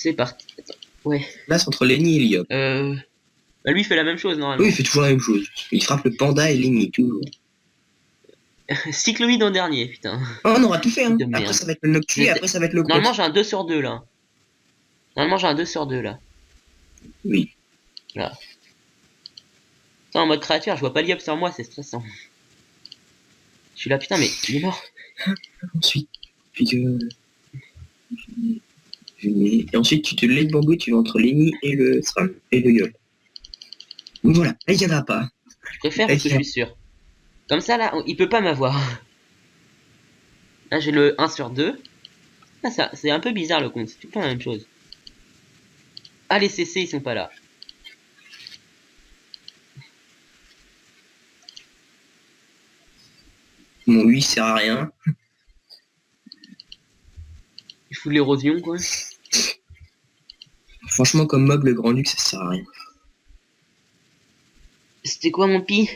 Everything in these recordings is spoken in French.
C'est parti. Attends. Ouais. Là, c'est entre Lenny et Liop. Bah lui il fait la même chose normalement. Oui, il fait toujours la même chose. Il frappe le panda et Lenny, toujours. Cycloïde en dernier, putain. Oh, on aura tout fait, hein. De Après, merde. ça va être le Noctu et après, ça va être le Croc. Normalement j'ai un 2 sur 2 là. Normalement j'ai un 2 sur 2 là. Oui. Là. Putain, en mode créature, je vois pas Liop sur moi, c'est stressant. Je suis là, putain, mais il est mort. Ensuite, et ensuite, tu te lèves le bambou, tu vas entre Lenny et le Sram et le Yop. Donc voilà, là, il y en a pas. Je préfère parce que je suis sûr. Comme ça, là, il peut pas m'avoir. Là, j'ai le 1 sur 2. Ah, ça, c'est un peu bizarre le compte, c'est tout le temps la même chose. Ah, les CC, ils sont pas là. Bon, lui, il sert à rien. Il fout de l'érosion, quoi. Franchement, comme mob, le Grand Duc, ça sert à rien. C'était quoi mon pi?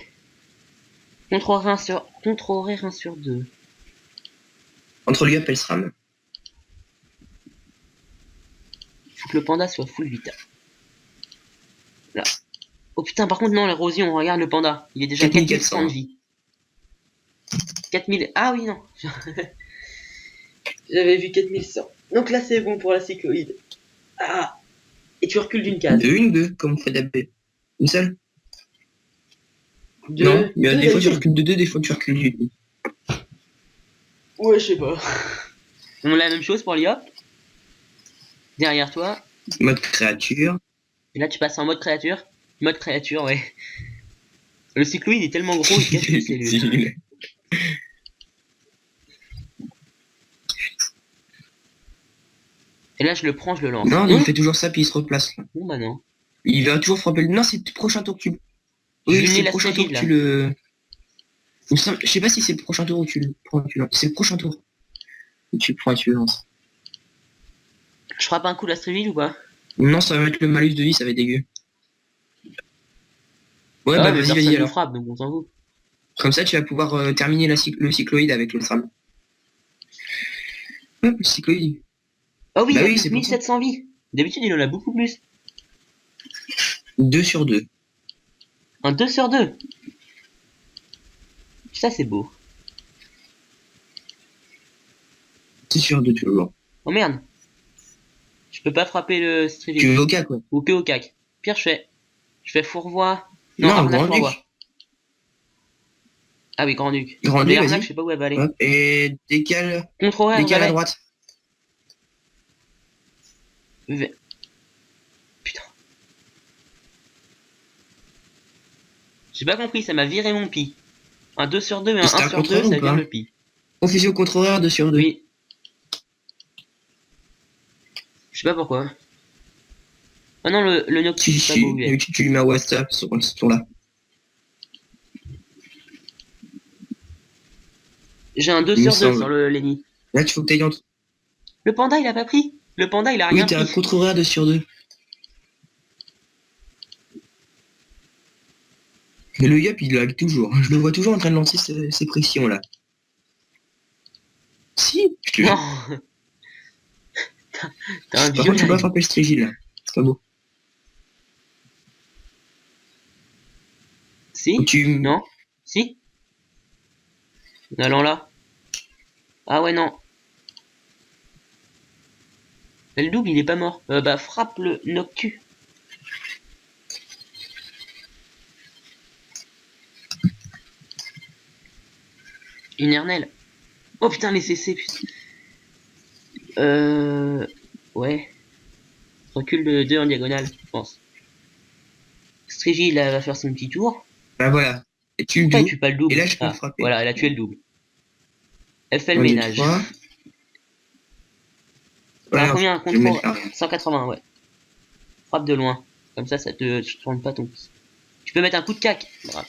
Contre-horaire 1 sur 2. Entre le Yop et le Sram. Faut que le panda soit full vita. Là. Oh putain, par contre, non, l'érosion, regarde le panda. Il est déjà 4100 de vie. 4000. Ah oui, non. J'avais vu 4100. Donc là, c'est bon pour la cycloïde. Ah. Et tu recules d'une case. Une ou deux, comme Fred AB. Une seule? Deux. Non, il y a des fois tu recules de deux, des fois tu recules d'une. Ouais, je sais pas. On a la même chose pour l'IOP. Derrière toi. Mode créature. Et là, tu passes en mode créature. Mode créature, ouais. Le cycloïde est tellement gros, il cache les cellules. Et là, je le prends, je le lance. Non, il fait toujours ça, puis il se replace là. Bon, bah non. Il va toujours frapper le. Non, c'est le prochain tour que tu. Oui, c'est le prochain tour que tu le. Je sais pas si c'est le prochain tour où tu le prends. C'est le prochain tour. Où tu le prends et tu le lances. Je frappe un coup l'Astréville ou pas? Non, ça va mettre le malus de vie, ça va être dégueu. Ouais, ah, bah mais vas-y alors. Frappe, donc on s'en fout. Comme ça, tu vas pouvoir terminer le cycloïde avec le Sram. Hop, le cycloïde. Oh oui, bah il oui, a 1700 vies. D'habitude, il en a beaucoup plus. 2 sur 2. Un 2 sur 2. Ça, c'est beau. 6 sur 2 toujours. Oh merde. Je peux pas frapper le Stréville. Tu veux au cac, quoi. Ou que au cac. Pire, je fais fourvoie. Non, arnaque Grand Duc. Ah oui, Grand Duc. Grand Mais Duc, arnaque, je sais pas où elle va aller. Hop, et décale à droite. Putain. J'ai pas compris, ça m'a viré mon pi. Un 2 sur 2 et un 1 sur 2, ça vire le pi. Confusion contre-horaire 2 sur 2. Oui. Je sais pas pourquoi. Ah non, le Noctis, c'est pas beau. Tu lui mets un WhatsApp sur ce tour-là. J'ai un 2 sur 2 sur le Lenny. Là, tu faut que t'ailles entre. Le panda, il a pas pris. Le panda, il a rien pris. Oui, t'as un contre-horaire 2 sur 2. Mais le Yop, il lag toujours. Je le vois toujours en train de lancer ces pressions-là. Si, je te jure. Non. T'as un Par contre, tu peux pas frapper le Strigil, là. C'est pas beau. Si. Non. Si. En allant là. Ah ouais, non. Le double, il est pas mort. Bah, frappe le Noctu. Une Ernelle. Oh putain, les CC, putain. Ouais. Recule de 2 en diagonale, je pense. Strigil, là, va faire son petit tour. Bah voilà. Et tu le doubles. Tue pas le double. Et là, je peux le frapper. Voilà, elle a tué le double. Elle fait le ménage. T'as combien? Contrôle 180, ouais. Frappe de loin. Comme ça te tourne pas ton pied. Tu peux mettre un coup de cac. Bravo.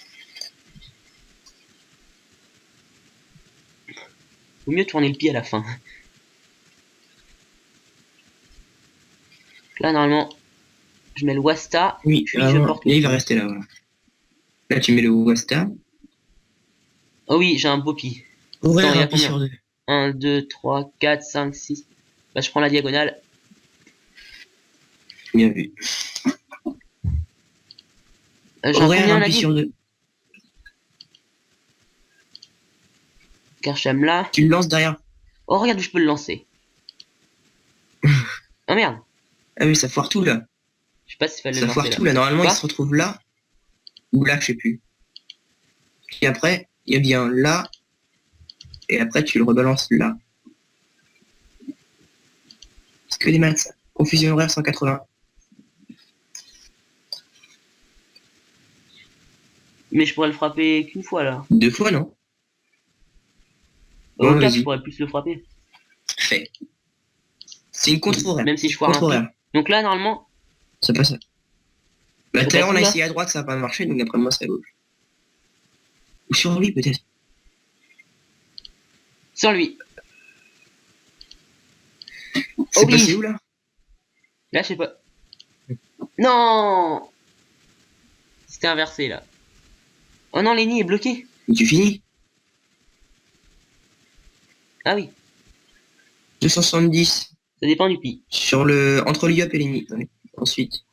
Vaut mieux tourner le pied à la fin. Là, normalement, je mets le Wasta. Oui, puis je porte. Et il va rester là, voilà. Là, tu mets le Wasta. Oh oui, j'ai un beau pi. Horaire, un pi sur 2. 1, 2, 3, 4, 5, 6. Bah, je prends la diagonale. Bien vu. J'ai Horaire, combien un on a pli dit? sur 2. Karcham là. Tu le lances derrière. Oh, regarde où je peux le lancer. Oh merde. Ah oui, ça foire tout là. Je sais pas s'il fallait Ça le foire lancer là. tout là. Normalement, il Quoi? se retrouve là. Ou là, je sais plus. Puis après, il y a bien là. Et après, tu le rebalances là. C'est que des maths, ça. Confusion horaire 180. Mais je pourrais le frapper qu'une fois là. 2 fois, non? Au Bon, 4, je vas-y. pourrais plus le frapper. Fait. C'est une contre-horaire. Même si je foire un Contre-horaire. pic. Donc là, normalement. Ça passe. Bah, Ça tout à l'heure, passe on où, a là essayé à droite, ça n'a pas marché, donc d'après moi, c'est à gauche. Ou sur lui, peut-être. Sur lui. C'est oui. passé où, là? Là, je sais pas. Non. C'était inversé là. Oh non, Lenny est bloqué. Et tu finis? Ah oui. 270. Ça dépend du pi. Sur le... Entre l'IOP et les nids. Ouais. Ensuite,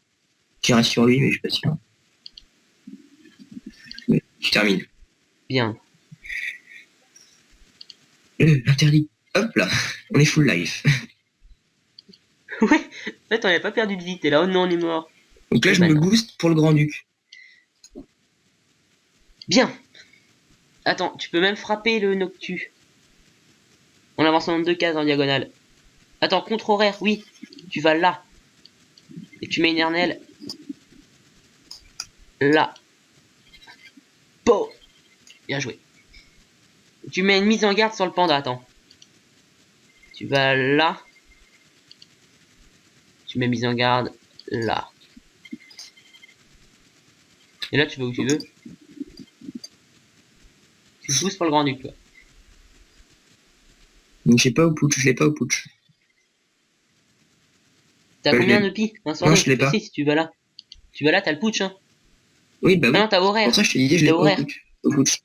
j'irai sur lui, mais je suis pas sûr. Mais tu termines. Bien. Interdit. Hop là, on est full life. Ouais. En fait, on avait pas perdu de vie. T'es là. Oh non, on est mort. Donc là, Eh je ben me non. booste pour le Grand-Duc. Bien. Attends, tu peux même frapper le Noctu. En avançant de 2 cases en diagonale. Attends, contre-horaire, oui. Tu vas là. Et tu mets une Ernelle. Là. Po. Bien joué. Tu mets une mise en garde sur le panda, attends. Tu vas là. Tu mets mise en garde là. Et là, tu vas où tu veux. Tu pousses pour le grand duc, toi. Donc je sais pas au putsch, je l'ai pas au putsch. T'as Bah, combien je de pi? Non, je l'ai pas. Si tu vas là. Tu vas là, t'as le putsch, hein. Oui, bah oui. Ah non, t'as horaire. Pour ça, je te disais, je l'ai T'as pas au horaire. putsch. Au putsch.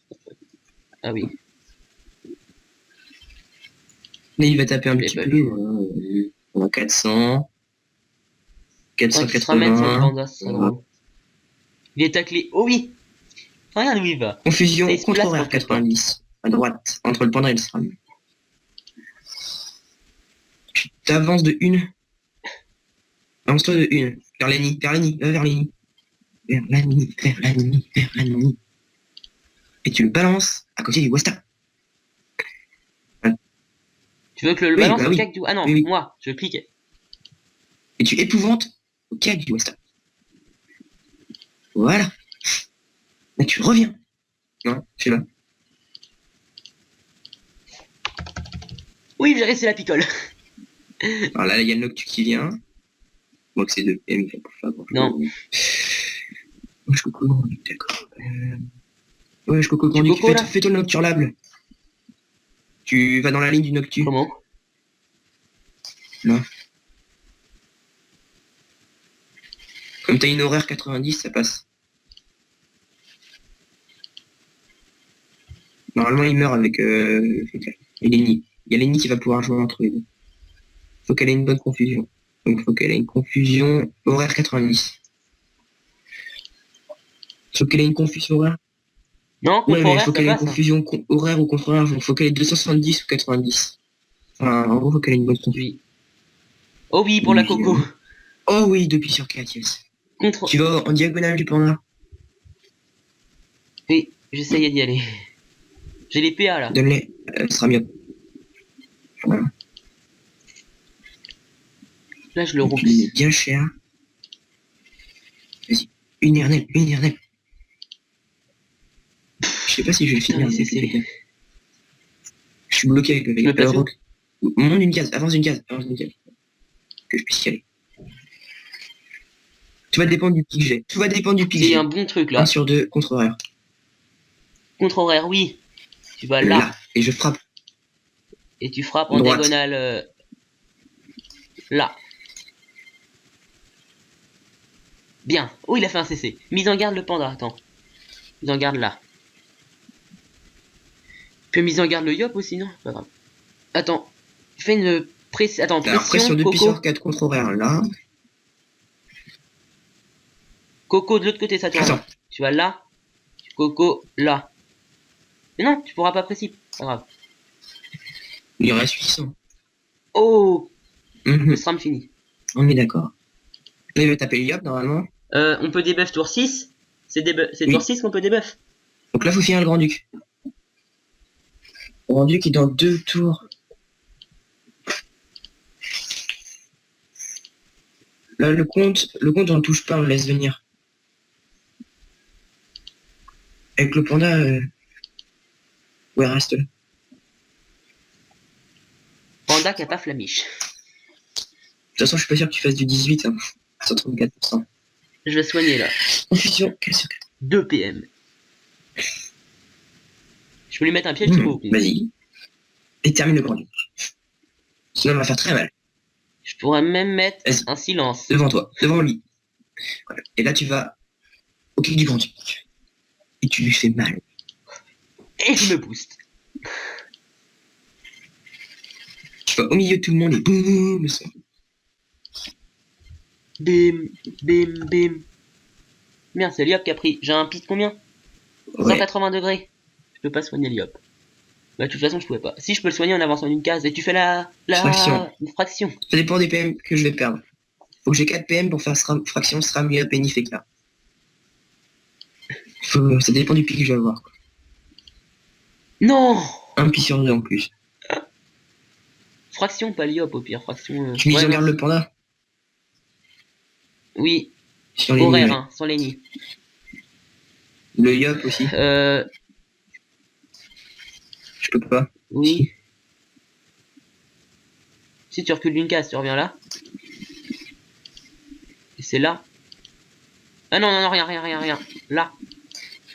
Ah oui. Là, il va taper un Je l'ai petit pas peu. vu. On a 400. Faudrait qu'il se ramène sur le 480. panda, ça serait drôle. Il est taclé. Oh oui. Regarde où il va. Confusion Ça, il se place contre-horaire contre le panda. 90. À droite. Entre le panda et le SRAM. Tu t'avances de une. Avance-toi de une. Vers les nids. Vers les nids. Vers les nids. Vers la nuit. Vers la nuit. Vers la nuit. Et tu le balances à côté du Westa. Tu veux que le Oui, balance bah au oui. cactus? Ah non, Oui, oui. moi, je clique. Et tu épouvantes au cas du Westa. Voilà. Là, tu reviens. Non, je sais pas. Oui, j'ai resté la picole. Alors là, il y a le Noctu qui vient. Moi, que c'est 2 PM, il faut pas grand-chose. Non. Ouais, je coco le Grand-Duc, d'accord. Ouais, je coco le Grand-Duc. coco, là Fais-toi le Nocturlable. Tu vas dans la ligne du Noctu. Comment? Là. Comme t'as une horaire 90, ça passe. Normalement, il meurt avec Lenny. Il y a Lenny qui va pouvoir jouer entre les deux. Faut qu'elle ait une bonne confusion. Donc, faut qu'elle ait une confusion horaire 90. Faut qu'elle ait une confusion horaire. Non, Ouais, contre mais horaire, faut ça qu'elle ait une passe. Hein. confusion horaire ou contre horaire. Faut qu'elle ait 270 ou 90. Enfin, en gros, faut qu'elle ait une bonne confusion. Oui. Oh oui, pour la Oui, coco. Oh oui, 2 pieds sur 4, yes. Contre... Tu vas en diagonale du panda. Oui, j'essayais d'y aller. J'ai les PA là. Donne-les, ce sera mieux. Voilà. Là, je le Tu roule. les mets bien cher. Vas-y, une Ernelle, une Ernelle. Je sais pas si je vais le finir. Putain, c'est... Je suis bloqué avec le Je me place où? Rock. Monte une case, avance une case, avance une case. Que je puisse y aller. Tout va dépendre du pic que j'ai. Tout va dépendre du pic que C'est j'ai. un bon truc là. 1 sur 2, contre horaire. Contre horaire, oui. Tu vas là. Et je frappe. Et tu frappes en Droite. diagonale là. Bien. Oh, il a fait un CC. Mise en garde le panda, attends. Mise en garde là. Tu peux mise en garde le yop aussi, non? Pas grave. Attends. Fais une pression. Attends, Alors, pression, pression 2 pieds coco. sur 4, contre horaire là. Coco de l'autre côté, ça tourne. Attends. Tu vas là. Coco là. Mais non, tu pourras pas précipiter. Pas grave. Il en reste 800. Oh, le Mhm. SRAM fini. On est d'accord. Là, il va taper le Yop normalement. On peut debuff tour 6. C'est Oui. tour 6 qu'on peut debuff. Donc là, faut finir le Grand-Duc. Le Grand-Duc est dans 2 tours. Là, le comte, on le touche pas, on le laisse venir. Avec le panda, ouais, reste là. Panda qui a pas flamiche. De toute façon, je suis pas sûr que tu fasses du 18, hein. 134%. Je vais soigner là. Confusion, quel secret? 2 PM. Je peux lui mettre un piège qui vaut. Vas-y. Et termine le Grand-Duc. Sinon, on va faire très mal. Je pourrais même mettre Vas-y. un silence. Devant toi, devant lui. Voilà. Et là, tu vas au clic du Grand-Duc. Et tu lui fais mal. Et je me booste. Tu vas au milieu de tout le monde et boum, le son. Bim, bim, bim. Merde, c'est Liop qui a pris. J'ai un pit de combien? Ouais. 180 degrés. Je peux pas soigner Liop. Bah, de toute façon, je pouvais pas. Si je peux le soigner en avançant d'une case, et tu fais la fraction. Ça dépend des PM que je vais perdre. Faut que j'ai 4 PM pour faire fraction, SRAM, Yop et Nifeka. Ça dépend du pic que je vais avoir. Non! Un pic sur 2 en plus. Fraction, pas Liop au pire. Fraction. Tu mises en garde non. le panda Oui, sur les horaire, nids, ouais. hein, sans les nids. Le Yop aussi. Je peux pas. Oui. Si tu recules d'une case, tu reviens là. Et c'est là. Ah non, non, non, rien. Là.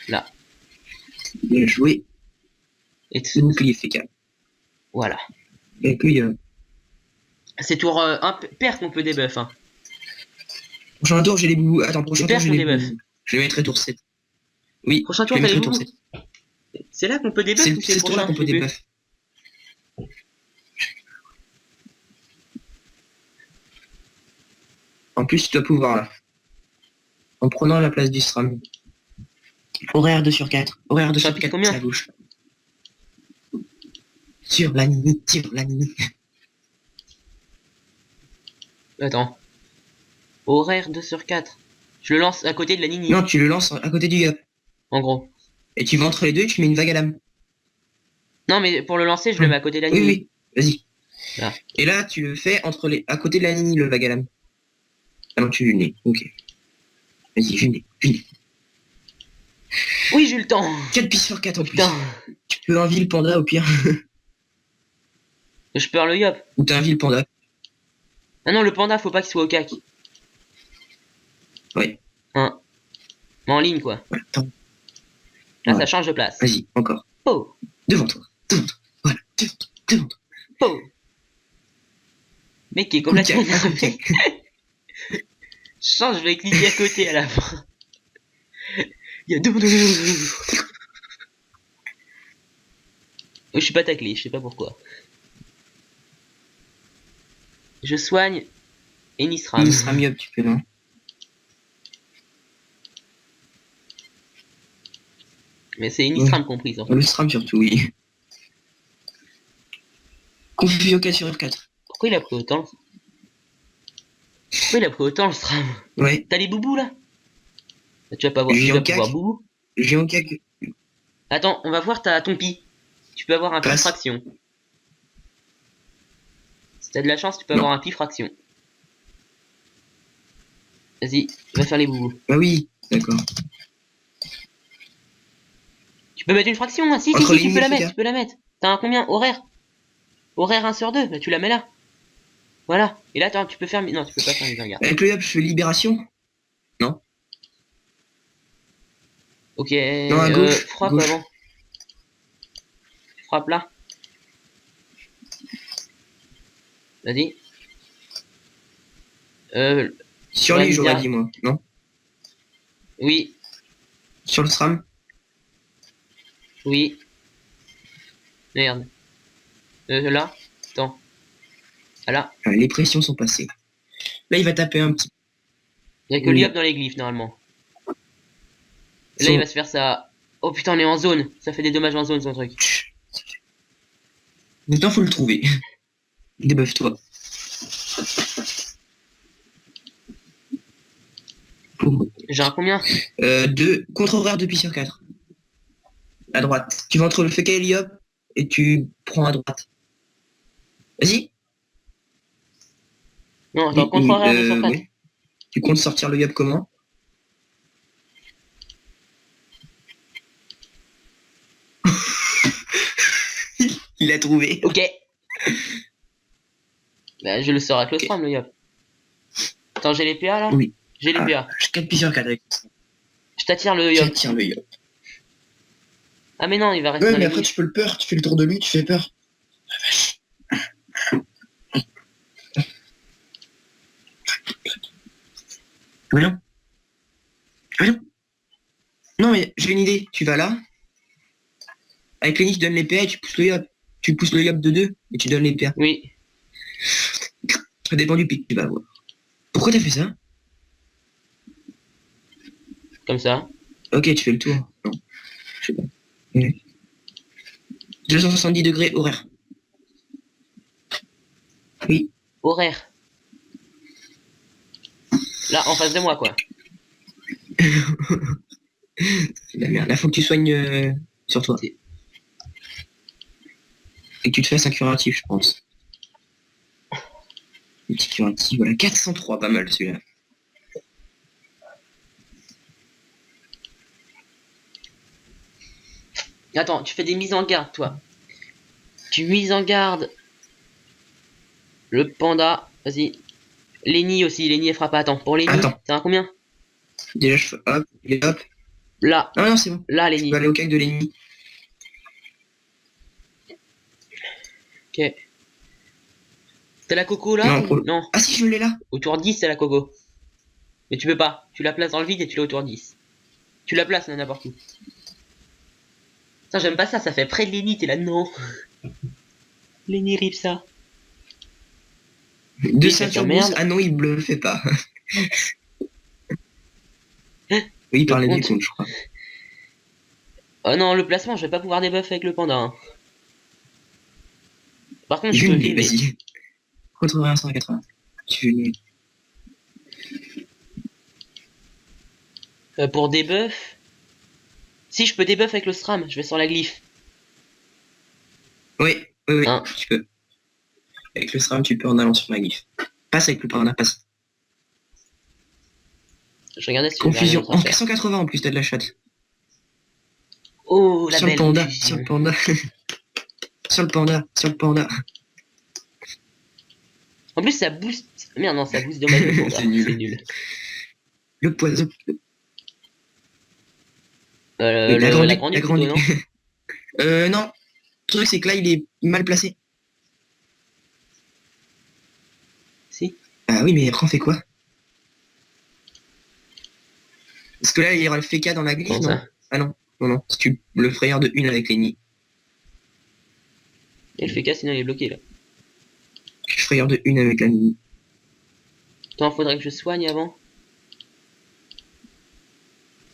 Là. Bien joué. Et Bouclier fécal. voilà. Et que Yop. C'est tour 1 perte qu'on peut debuff. Hein. Prochain tour, j'ai les boubous. Attends, prochain tour, Perte j'ai ou les debuff? boubous. Je les mettrai tour 7. Oui, Prochain je tour, les t'as les mettrai tour boubous. 7. C'est là qu'on peut debuff ou c'est C'est le ce tour-là prochain? qu'on peut Je sais plus. debuff. En plus, tu dois pouvoir là. En prenant la place du SRAM. Horaire 2 sur 4. Horaire 2 Ça sur pique 4 combien? à la gauche. Sur la ligne. Attends. Horaire 2 sur 4. Je le lance à côté de la Nini. Non, tu le lances à côté du Yop. En gros. Et tu vas entre les deux et tu mets une vague à lame. Non, mais pour le lancer, je le mets à côté de la Nini. Oui, vas-y. Là. Et là, tu le fais à côté de la Nini, le vague à lame. Ah non, tu le nez. Ok. Vas-y, je nez. Oui, j'ai eu le temps. 4 pistes sur 4 en plus. Putain. Tu peux envier le panda au pire. Je perds le Yop. Ou t'as envie le panda. Ah non, le panda, faut pas qu'il soit au cac. Ouais. Hein. Mais en ligne, quoi. Voilà, attends. Là, Ouais. ça change de place. Vas-y, encore. Oh. Devant toi. Voilà, devant toi. Oh. Mec qui est complètement Coup de cac, énervé. Je vais cliquer à côté à la fin. Il y a deux. Je suis pas taclé, je sais pas pourquoi. Je soigne Enisram. Il sera mieux, tu peux, non? Mais c'est Enisram compris, en fait. Le SRAM surtout, oui. Confusion 4 sur 4. Pourquoi il a pris autant? Pourquoi il a pris autant le SRAM? Ouais. T'as les boubous là? Bah, tu vas pas voir. Tu Géant vas pouvoir cac. boubou. Géant cac. Attends, on va voir ton pi. Tu peux avoir un pi Passe. fraction. Si t'as de la chance, tu peux Non. avoir un pi fraction. Vas-y, va faire les boubous. Bah oui, d'accord. Tu peux mettre une fraction, hein. Si, Entre les tu peux la lignes, mettre, tu peux la mettre. T'as un combien? Horaire? Horaire 1 sur 2, bah tu la mets là. Voilà. Et là, attends, tu peux faire... Non, tu peux pas faire les regards. Avec le Yop, je fais libération. Non. Ok, Non, à gauche. frappe Gauche. avant. Frappe là. Vas-y. Sur Ouais, lui, j'aurais bien. dit, moi. Non. Oui, Sur le SRAM. oui. Merde. Là. Attends. Ah là. Les pressions sont passées. Là, il va taper un petit. Il y a que Oui. l'IOP dans les glyphes, normalement. Et là, il va se faire ça. Oh putain, on est en zone. Ça fait des dommages en zone, son truc. Maintenant, faut le trouver. Débuff-toi. J'ai un combien? 2 contre-horaire 2 pi sur 4. À droite. Tu vas entre le FK et l'IOP et tu prends à droite. Vas-y. Non, attends, contre-horaire 2 sur 4. Ouais. Tu comptes sortir le YOP comment? Il a trouvé. Ok. Bah, je le sors avec le SRAM, le yop. Attends, j'ai les PA là? Oui. J'ai les PA. 4 pi sur 4 avec ça. Je t'attire le yop. Tiens le YOP. Ah, mais non, il va rester Ouais, dans mais les après, glyphes. tu peux le peur. Tu fais le tour de lui, tu fais peur. Mais non. Mais non. Non, mais j'ai une idée. Tu vas là. Avec Lenny, tu donnes les PA et tu pousses le YOP. Tu pousses le YOP de 2 et tu donnes les PA. Oui. Ça dépend du pic, tu vas voir. Pourquoi t'as fait ça? Comme ça. Ok, tu fais le tour. Non, je sais pas. Ouais. 270 degrés horaire. Oui. Horaire. Là, en face de moi, quoi. C'est de la merde. Là, faut que tu soignes sur toi. Et que tu te fasses un curatif, je pense. Un petit curatif, voilà. 403, pas mal celui-là. Attends, tu fais des mises en garde, toi. Tu mises en garde. Le panda. Vas-y. Lenny aussi. Lenny, elle fera pas. Attends, pour Lenny, Attends. c'est un combien? Déjà, je fais hop, et hop. Là. Ah non, c'est bon. Là, Je Lenny. peux aller au cac de l'ennemi. Ok. T'as la coco là? Non, Non. Ah si, je l'ai là. Au tour 10, c'est la coco. Mais tu peux pas. Tu la places dans le vide et tu l'as au tour 10. Tu la places n'importe où. Putain, j'aime pas ça. Ça fait près de Lenny. T'es là, non. Lenny rip ça. 200 ça sur t'emmerde. 12. Ah non, il me le fait pas. Oui, il parlait des comptes, je crois. Oh non, le placement, je vais pas pouvoir débuff avec le panda. Hein. Par contre, je J'ai peux une idée, viver. vas-y. Retrouver un 180. Tu veux une... Pour debuff. Si je peux debuff avec le SRAM, je vais sur la glyphe. Oui, oui, Hein. tu peux. Avec le SRAM, tu peux en allant sur la glyphe. Passe avec le panda, passe. Je regardais si Confusion. j'avais rien En à faire. 180 en plus, t'as de la chatte. Oh, la Sur le belle panda, confusion. sur le panda. Sur le panda, sur le panda. En plus, ça booste. Merde, non, ça booste dommage le panda. C'est nul. C'est nul. Le poison. La grande plutôt, non? Non. Le truc, c'est que là, il est mal placé. Si. Ah oui, mais après, on fait quoi? Parce que là, il y aura le FK dans la glyphe, Comment non? ça? Ah non, non, non. Si tu le frayeur de 1 avec les nids. Et le FK, sinon il est bloqué là. Frayeur de 1 avec la nid. Attends, faudrait que je soigne avant.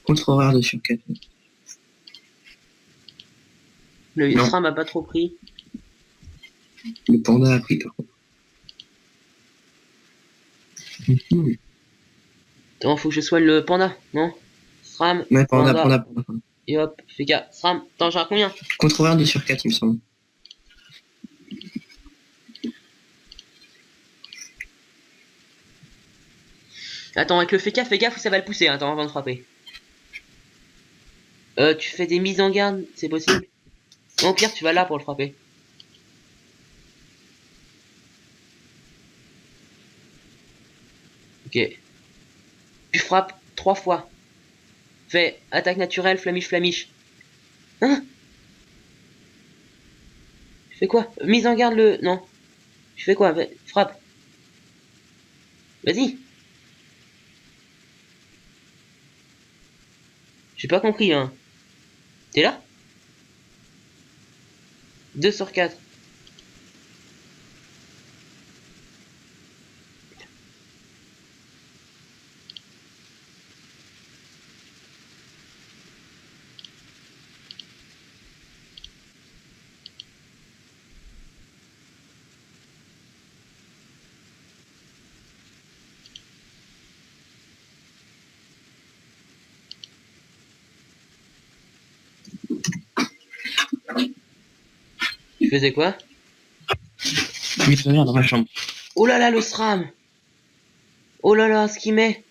Contre horaire de sur 4. Le Non. SRAM a pas trop pris. Le panda a pris, par contre. Attends, faut que je soigne le panda, non? SRAM, Ouais, panda, panda. panda. Et hop, FK, SRAM. Attends, j'ai un combien? Contre horaire de sur 4, il me semble. Attends, avec le FK, fais gaffe ou ça va le pousser, hein, attends, avant de frapper. Tu fais des mises en garde, c'est possible? Non, au pire, tu vas là pour le frapper. Ok. Tu frappes 3 fois. Fais attaque naturelle, flamiche, flamiche. Hein? Tu fais quoi? Mise en garde le... Non. Tu fais quoi? Frappe. Vas-y. J'ai pas compris, hein. T'es là? 2 sur 4. Tu faisais quoi? Je vais revenir dans ma chambre. Oh là là, le SRAM! Oh là là, ce qu'il met!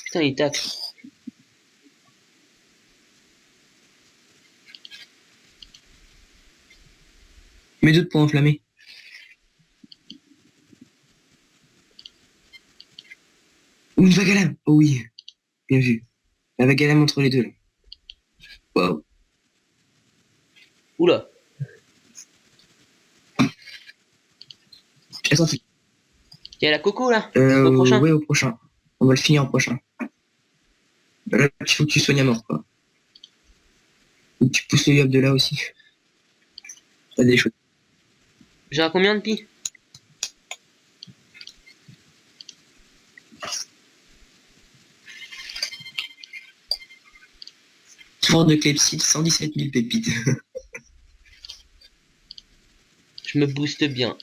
Putain, il tacle. Mes 2 points enflammés. Ou une vague à lame. Oh oui. Bien vu. La vague à lame entre les deux là. Waouh. Oula. Je l'ai senti. Il y a la coco là? Au prochain? Ouais, au prochain. On va le finir au prochain. Là, il faut que tu soignes à mort, quoi. Ou tu pousses le yob de là aussi. T'as des choses. J'ai un combien de pi? Fort de clepsydre, 117 000 pépites. Je me booste bien.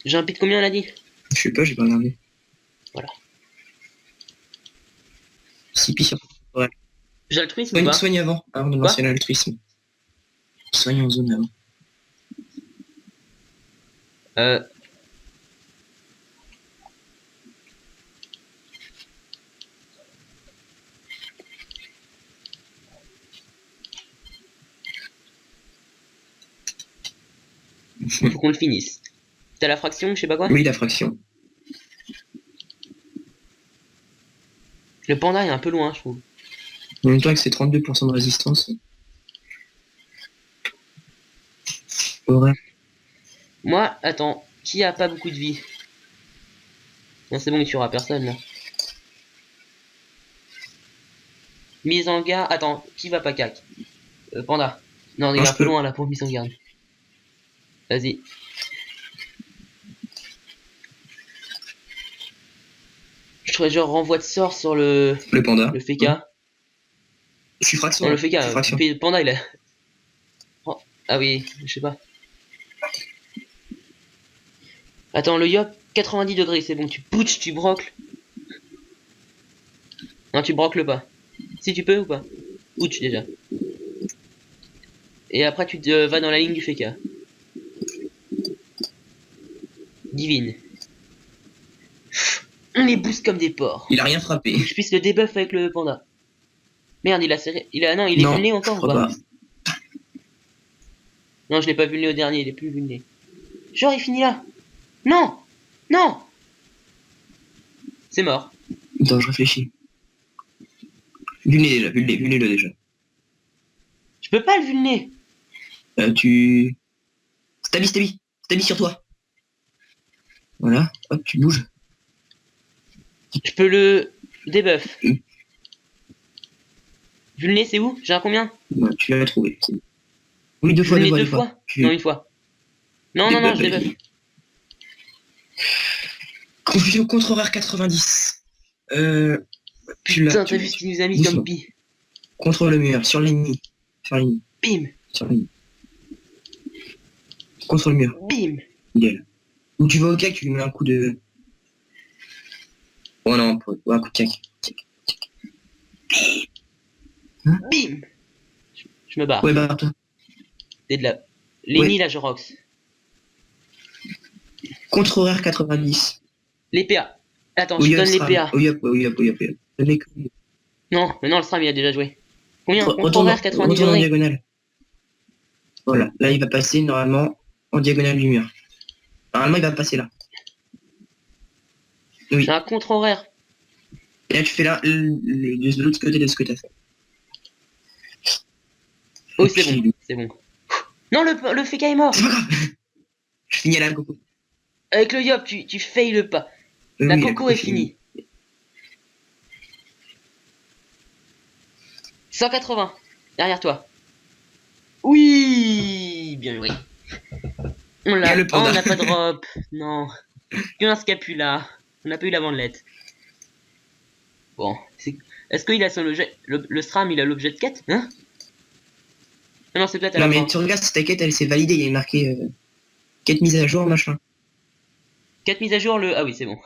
J'ai un pi de combien, on a dit? Je sais pas, j'ai pas regardé. Voilà. 6 pi sur. Ouais. J'altruisme ou pas? Soigne avant, avant de lancer l'altruisme. Soigne en zone avant. Faut qu'on le finisse. T'as la fraction, je sais pas quoi? Oui, la fraction. Le panda est un peu loin, je trouve. En même temps, avec ses 32% de résistance. Ouais. Moi, attends, qui a pas beaucoup de vie? Non, c'est bon, il tuera personne là. Mise en garde. Attends, qui va pas cac? Panda. Non, il est un peu loin là pour mise en garde. Vas-y. Je ferais genre renvoi de sort sur le panda. Le Feka. Je suis fraction. Non, le Feka. Fraction. Le panda il a. Oh, ah oui, je sais pas. Attends, le yop, 90 degrés, c'est bon. Tu putsch, tu brocles. Non, tu brocles pas. Si tu peux ou pas? Putsch déjà. Et après tu te vas dans la ligne du Feka. Divine. On les booste comme des porcs. Il a rien frappé. Je puisse le debuff avec le panda. Merde, il a serré. Non, il est vulné encore ou pas? Non, je l'ai pas vulné au dernier, il est plus vulné. Genre, il finit là. Non! Non! C'est mort. Attends, je réfléchis. Vulné le déjà. Je peux pas le vulner. Tu... Stabi sur toi. Voilà, hop, tu bouges. Je peux le debuff. Vulné, c'est où? J'ai un combien? Ouais, tu l'as trouvé. Oui, 2 fois, Vulné 2 fois? Non, une fois. Non, je debuff. Confusion contre horaire 90. Putain, t'as vu ce qu'il nous a mis comme pi? Contre le mur, sur l'ennemi. Bim! Sur l'ennemi. Contre le mur. Bim! Il est là. Ou tu vas au cac, tu lui mets un coup de... Oh non, un coup de cac. Hein? Bim! Je me barre. Ouais, barre-toi. T'es de la... Lenny, là, je rox. Contre horaire 90. Les PA. Attends, je donne les PA. Oui, Non, mais non, le SRAM, il a déjà joué. Combien? Contre horaire 90 en degrés. diagonale. Voilà, là, il va passer, normalement, en diagonale du mur. Normalement, il va passer là. Oui. J'ai un contre horaire. Et là, tu fais là, de l'autre côté de ce que t'as fait. Oh, c'est bon, c'est bon. Non, le Feka est mort. C'est pas grave. Je finis à la coco. Avec le yop, tu failles le pas. La coco est finie. 180. Derrière toi. Oui, bien joué. On l'a. Oh, on n'a pas de drop. Non. Un scapula. On n'a pas eu la vendelette. Bon. Est-ce qu'il a son objet. Le SRAM, il a l'objet de quête, hein? Non, c'est peut-être à la fin. Non, mais tu regardes si ta quête, elle s'est validée. Il y a marqué quête mise à jour, machin. Quête mise à jour, le. Ah oui, c'est bon.